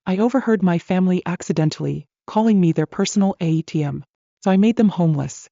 I overheard my family accidentally calling me their personal ATM, so I made them homeless.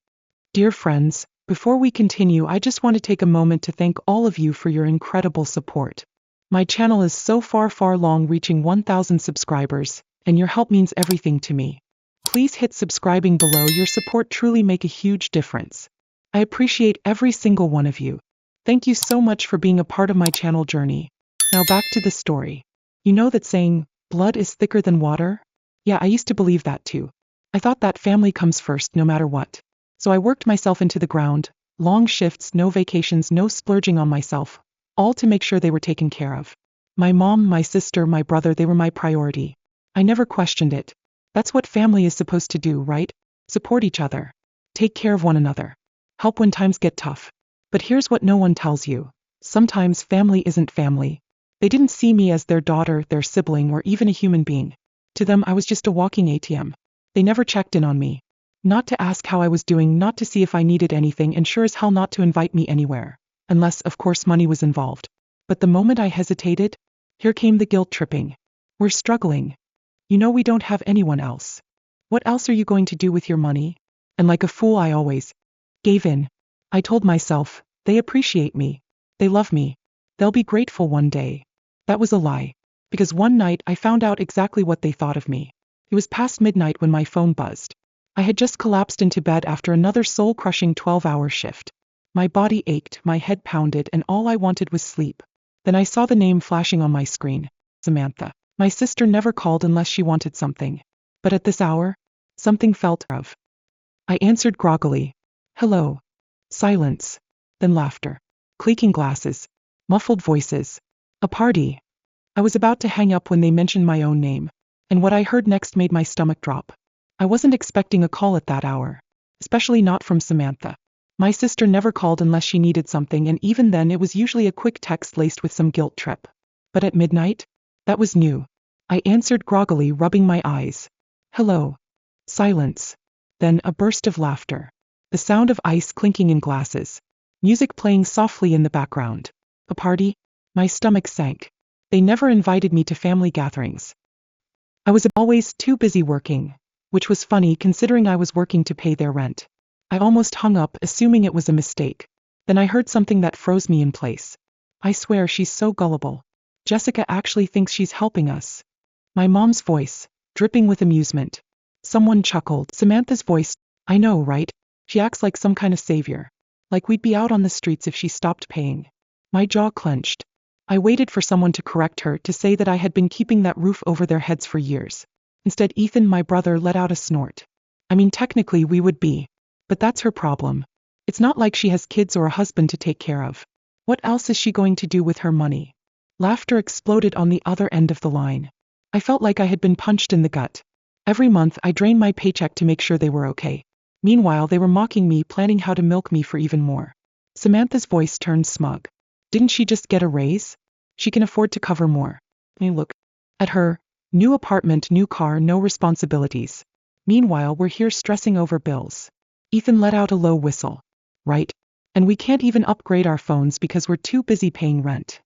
Dear friends, before we continue, I just want to take a moment to thank all of you for your incredible support. My channel is so far along, reaching 1,000 subscribers, and your help means everything to me. Please hit subscribing below. Your support truly makes a huge difference. I appreciate every single one of you. Thank you so much for being a part of my channel journey. Now back to the story. You know that saying, blood is thicker than water? Yeah, I used to believe that too. I thought that family comes first no matter what. So I worked myself into the ground, long shifts, no vacations, no splurging on myself, all to make sure they were taken care of. My mom, my sister, my brother, they were my priority. I never questioned it. That's what family is supposed to do, right? Support each other. Take care of one another. Help when times get tough. But here's what no one tells you. Sometimes family isn't family. They didn't see me as their daughter, their sibling, or even a human being. To them, I was just a walking ATM. They never checked in on me. Not to ask how I was doing, not to see if I needed anything, and sure as hell not to invite me anywhere. Unless, of course, money was involved. But the moment I hesitated, here came the guilt tripping. We're struggling. You know we don't have anyone else. What else are you going to do with your money? And like a fool, I always gave in. I told myself, they appreciate me. They love me. They'll be grateful one day. That was a lie. Because one night I found out exactly what they thought of me. It was past midnight when my phone buzzed. I had just collapsed into bed after another soul-crushing 12-hour shift. My body ached, my head pounded, and all I wanted was sleep. Then I saw the name flashing on my screen. Samantha. My sister never called unless she wanted something. But at this hour, something felt off. I answered groggily. Hello. Silence. Then laughter. Clinking glasses. Muffled voices. A party. I was about to hang up when they mentioned my own name, and what I heard next made my stomach drop. I wasn't expecting a call at that hour, especially not from Samantha. My sister never called unless she needed something, and even then it was usually a quick text laced with some guilt trip. But at midnight? That was new. I answered groggily, rubbing my eyes. Hello. Silence. Then a burst of laughter. The sound of ice clinking in glasses. Music playing softly in the background. A party? My stomach sank. They never invited me to family gatherings. I was always too busy working, which was funny considering I was working to pay their rent. I almost hung up, assuming it was a mistake. Then I heard something that froze me in place. I swear she's so gullible. Jessica actually thinks she's helping us. My mom's voice, dripping with amusement. Someone chuckled. Samantha's voice. I know, right? She acts like some kind of savior. Like we'd be out on the streets if she stopped paying. My jaw clenched. I waited for someone to correct her, to say that I had been keeping that roof over their heads for years. Instead, Ethan, my brother, let out a snort. I mean, technically we would be. But that's her problem. It's not like she has kids or a husband to take care of. What else is she going to do with her money? Laughter exploded on the other end of the line. I felt like I had been punched in the gut. Every month I drained my paycheck to make sure they were okay. Meanwhile, they were mocking me, planning how to milk me for even more. Samantha's voice turned smug. Didn't she just get a raise? She can afford to cover more. I look at her. New apartment, new car, no responsibilities. Meanwhile, we're here stressing over bills. Ethan let out a low whistle. Right. And we can't even upgrade our phones because we're too busy paying rent.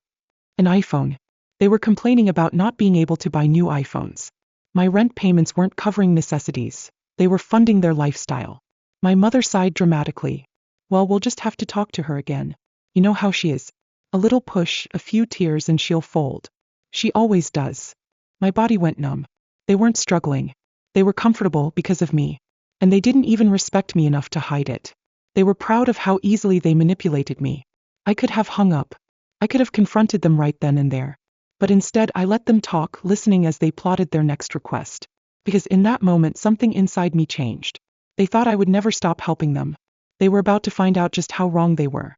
An iPhone. They were complaining about not being able to buy new iPhones. My rent payments weren't covering necessities. They were funding their lifestyle. My mother sighed dramatically. Well, we'll just have to talk to her again. You know how she is. A little push, a few tears, and she'll fold. She always does. My body went numb. They weren't struggling. They were comfortable because of me. And they didn't even respect me enough to hide it. They were proud of how easily they manipulated me. I could have hung up. I could have confronted them right then and there. But instead I let them talk, listening as they plotted their next request. Because in that moment something inside me changed. They thought I would never stop helping them. They were about to find out just how wrong they were.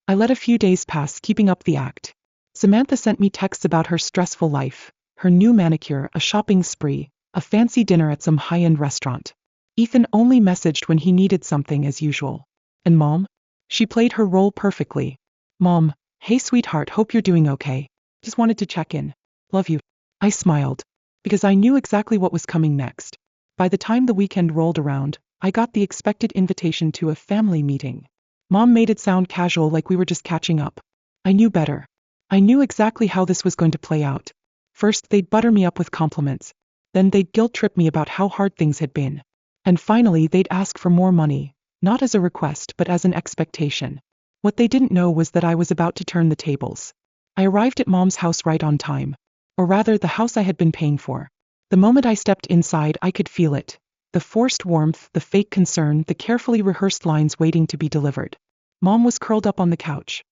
I let a few days pass, keeping up the act. Samantha sent me texts about her stressful life, her new manicure, a shopping spree, a fancy dinner at some high-end restaurant. Ethan only messaged when he needed something as usual. And Mom? She played her role perfectly. Mom, hey sweetheart, hope you're doing okay. Just wanted to check in. Love you. I smiled. Because I knew exactly what was coming next. By the time the weekend rolled around, I got the expected invitation to a family meeting. Mom made it sound casual, like we were just catching up. I knew better. I knew exactly how this was going to play out. First, they'd butter me up with compliments. Then they'd guilt-trip me about how hard things had been. And finally, they'd ask for more money, not as a request but as an expectation. What they didn't know was that I was about to turn the tables. I arrived at Mom's house right on time. Or rather, the house I had been paying for. The moment I stepped inside, I could feel it. The forced warmth, the fake concern, the carefully rehearsed lines waiting to be delivered. Mom was curled up on the couch,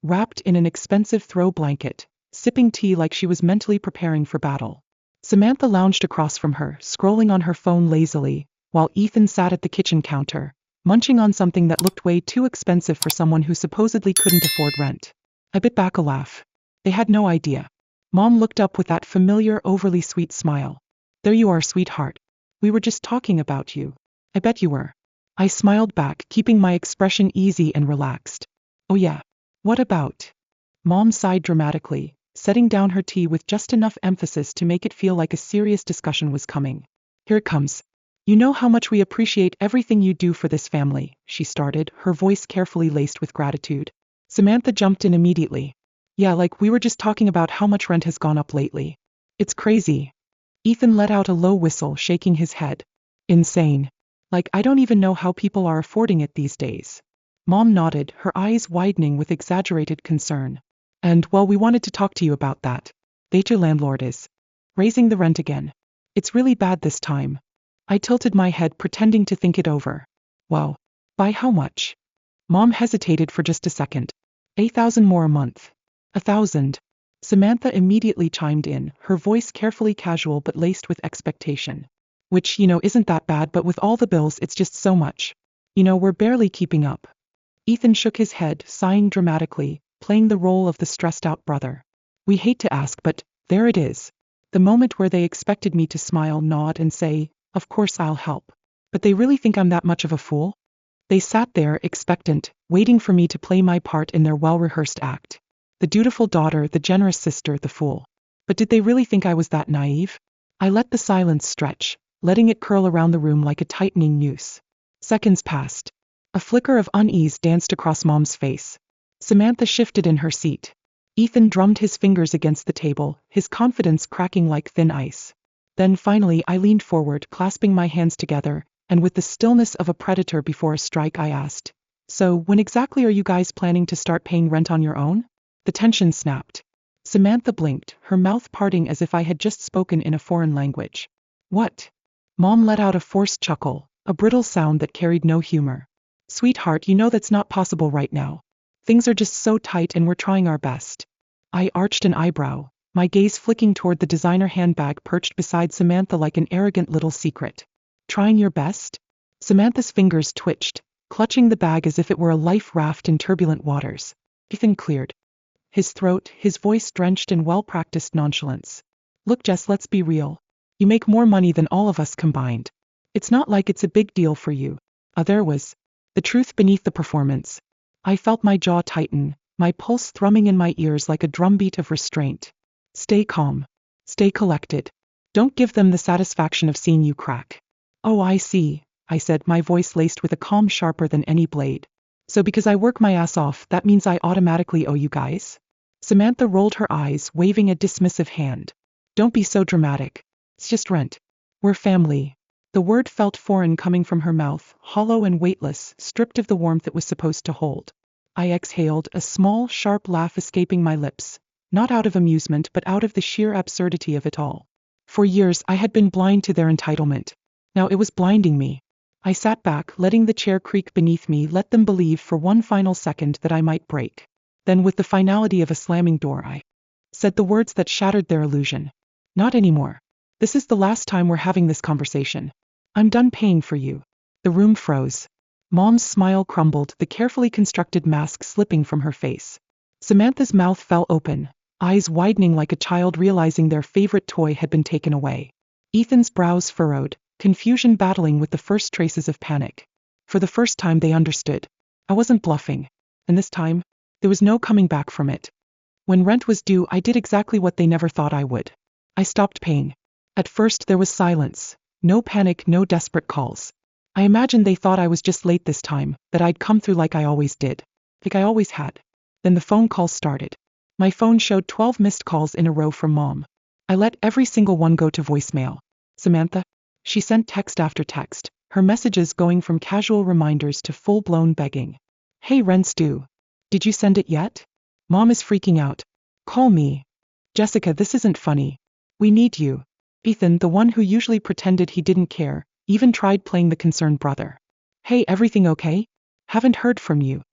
wrapped in an expensive throw blanket, sipping tea like she was mentally preparing for battle. Samantha lounged across from her, scrolling on her phone lazily, while Ethan sat at the kitchen counter, munching on something that looked way too expensive for someone who supposedly couldn't afford rent. I bit back a laugh. They had no idea. Mom looked up with that familiar, overly sweet smile. There you are, sweetheart. We were just talking about you. I bet you were. I smiled back, keeping my expression easy and relaxed. Oh yeah. What about? Mom sighed dramatically, setting down her tea with just enough emphasis to make it feel like a serious discussion was coming. Here it comes. You know how much we appreciate everything you do for this family, she started, her voice carefully laced with gratitude. Samantha jumped in immediately. Yeah, like we were just talking about how much rent has gone up lately. It's crazy. Ethan let out a low whistle, shaking his head. Insane. Like, I don't even know how people are affording it these days. Mom nodded, her eyes widening with exaggerated concern. And, well, we wanted to talk to you about that. Your landlord is raising the rent again. It's really bad this time. I tilted my head, pretending to think it over. Wow. By how much? Mom hesitated for just a second. 8,000 more a month. 1,000. Samantha immediately chimed in, her voice carefully casual but laced with expectation. Which, isn't that bad, but with all the bills it's just so much. We're barely keeping up. Ethan shook his head, sighing dramatically, playing the role of the stressed-out brother. We hate to ask, but there it is. The moment where they expected me to smile, nod, and say, of course I'll help. But they really think I'm that much of a fool? They sat there, expectant, waiting for me to play my part in their well-rehearsed act. The dutiful daughter, the generous sister, the fool. But did they really think I was that naive? I let the silence stretch, letting it curl around the room like a tightening noose. Seconds passed. A flicker of unease danced across Mom's face. Samantha shifted in her seat. Ethan drummed his fingers against the table, his confidence cracking like thin ice. Then finally I leaned forward, clasping my hands together, and with the stillness of a predator before a strike I asked, so when exactly are you guys planning to start paying rent on your own? The tension snapped. Samantha blinked, her mouth parting as if I had just spoken in a foreign language. What? Mom let out a forced chuckle, a brittle sound that carried no humor. Sweetheart, you know that's not possible right now. Things are just so tight and we're trying our best. I arched an eyebrow, my gaze flicking toward the designer handbag perched beside Samantha like an arrogant little secret. Trying your best? Samantha's fingers twitched, clutching the bag as if it were a life raft in turbulent waters. Ethan cleared his throat, his voice drenched in well-practiced nonchalance. Look, Jess, let's be real. You make more money than all of us combined. It's not like it's a big deal for you. There was the truth beneath the performance. I felt my jaw tighten, my pulse thrumming in my ears like a drumbeat of restraint. Stay calm. Stay collected. Don't give them the satisfaction of seeing you crack. Oh, I see, I said, my voice laced with a calm sharper than any blade. So because I work my ass off, that means I automatically owe you guys? Samantha rolled her eyes, waving a dismissive hand. Don't be so dramatic. It's just rent. We're family. The word felt foreign coming from her mouth, hollow and weightless, stripped of the warmth it was supposed to hold. I exhaled, a small, sharp laugh escaping my lips, not out of amusement but out of the sheer absurdity of it all. For years I had been blind to their entitlement. Now it was blinding me. I sat back, letting the chair creak beneath me, let them believe for one final second that I might break. Then with the finality of a slamming door I said the words that shattered their illusion. Not anymore. This is the last time we're having this conversation. I'm done paying for you. The room froze. Mom's smile crumbled, the carefully constructed mask slipping from her face. Samantha's mouth fell open, eyes widening like a child realizing their favorite toy had been taken away. Ethan's brows furrowed, confusion battling with the first traces of panic. For the first time they understood. I wasn't bluffing. And this time, there was no coming back from it. When rent was due, I did exactly what they never thought I would. I stopped paying. At first there was silence. No panic, no desperate calls. I imagined they thought I was just late this time, that I'd come through like I always did. Like I always had. Then the phone calls started. My phone showed 12 missed calls in a row from Mom. I let every single one go to voicemail. Samantha? She sent text after text, her messages going from casual reminders to full-blown begging. Hey Renstu. Did you send it yet? Mom is freaking out. Call me. Jessica, this isn't funny. We need you. Ethan, the one who usually pretended he didn't care, even tried playing the concerned brother. Hey, everything okay? Haven't heard from you.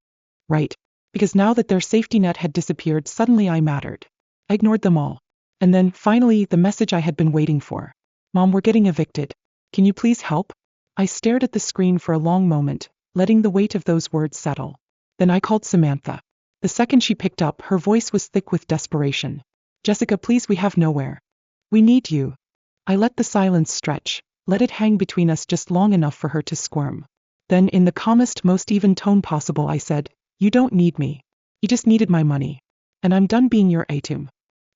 Right. Because now that their safety net had disappeared, suddenly I mattered. I ignored them all. And then, finally, the message I had been waiting for. Mom, we're getting evicted. Can you please help? I stared at the screen for a long moment, letting the weight of those words settle. Then I called Samantha. The second she picked up, her voice was thick with desperation. Jessica, please, we have nowhere. We need you. I let the silence stretch, let it hang between us just long enough for her to squirm. Then, in the calmest, most even tone possible, I said, You don't need me. You just needed my money. And I'm done being your atum.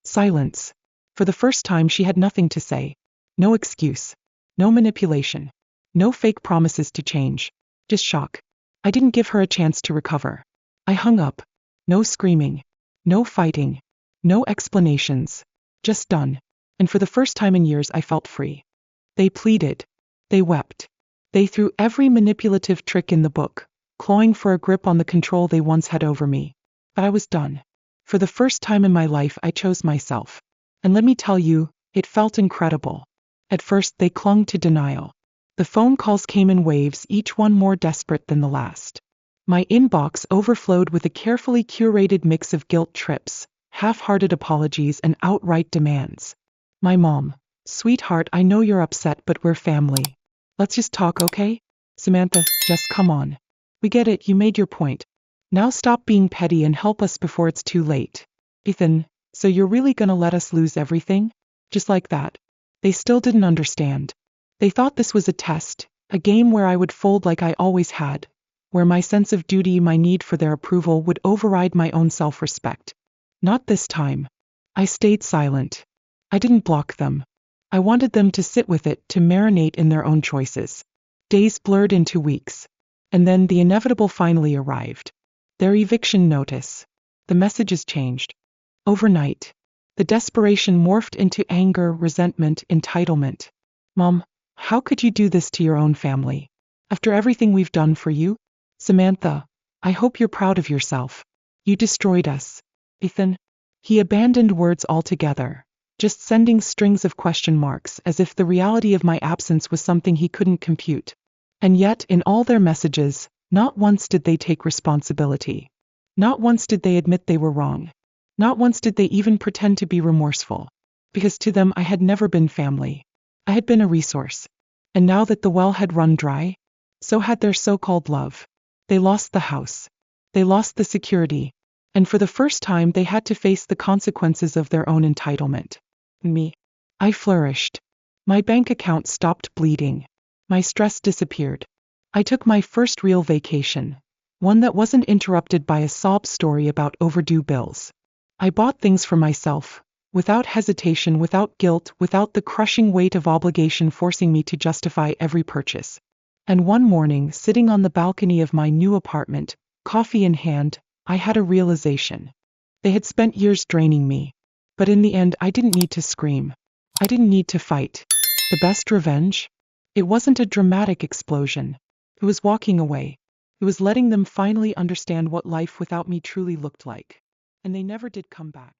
Silence. For the first time, she had nothing to say. No excuse. No manipulation. No fake promises to change. Just shock. I didn't give her a chance to recover. I hung up. No screaming. No fighting. No explanations. Just done. And for the first time in years, I felt free. They pleaded. They wept. They threw every manipulative trick in the book, clawing for a grip on the control they once had over me. But I was done. For the first time in my life, I chose myself. And let me tell you, it felt incredible. At first, they clung to denial. The phone calls came in waves, each one more desperate than the last. My inbox overflowed with a carefully curated mix of guilt trips, half-hearted apologies, and outright demands. My mom, sweetheart, I know you're upset, but we're family. Let's just talk, okay? Samantha, just come on. We get it, you made your point. Now stop being petty and help us before it's too late. Ethan, so you're really gonna let us lose everything? Just like that. They still didn't understand. They thought this was a test, a game where I would fold like I always had, where my sense of duty, my need for their approval would override my own self-respect. Not this time. I stayed silent. I didn't block them. I wanted them to sit with it, to marinate in their own choices. Days blurred into weeks. And then the inevitable finally arrived. Their eviction notice. The messages changed. Overnight. The desperation morphed into anger, resentment, entitlement. Mom, how could you do this to your own family? After everything we've done for you? Samantha, I hope you're proud of yourself. You destroyed us. Ethan. He abandoned words altogether, just sending strings of question marks as if the reality of my absence was something he couldn't compute. And yet, in all their messages, not once did they take responsibility. Not once did they admit they were wrong. Not once did they even pretend to be remorseful. Because to them I had never been family. I had been a resource. And now that the well had run dry, so had their so-called love. They lost the house. They lost the security. And for the first time they had to face the consequences of their own entitlement. Me. I flourished. My bank account stopped bleeding. My stress disappeared. I took my first real vacation. One that wasn't interrupted by a sob story about overdue bills. I bought things for myself, without hesitation, without guilt, without the crushing weight of obligation forcing me to justify every purchase. And one morning, sitting on the balcony of my new apartment, coffee in hand, I had a realization. They had spent years draining me. But in the end, I didn't need to scream. I didn't need to fight. The best revenge? It wasn't a dramatic explosion. It was walking away. It was letting them finally understand what life without me truly looked like. And they never did come back.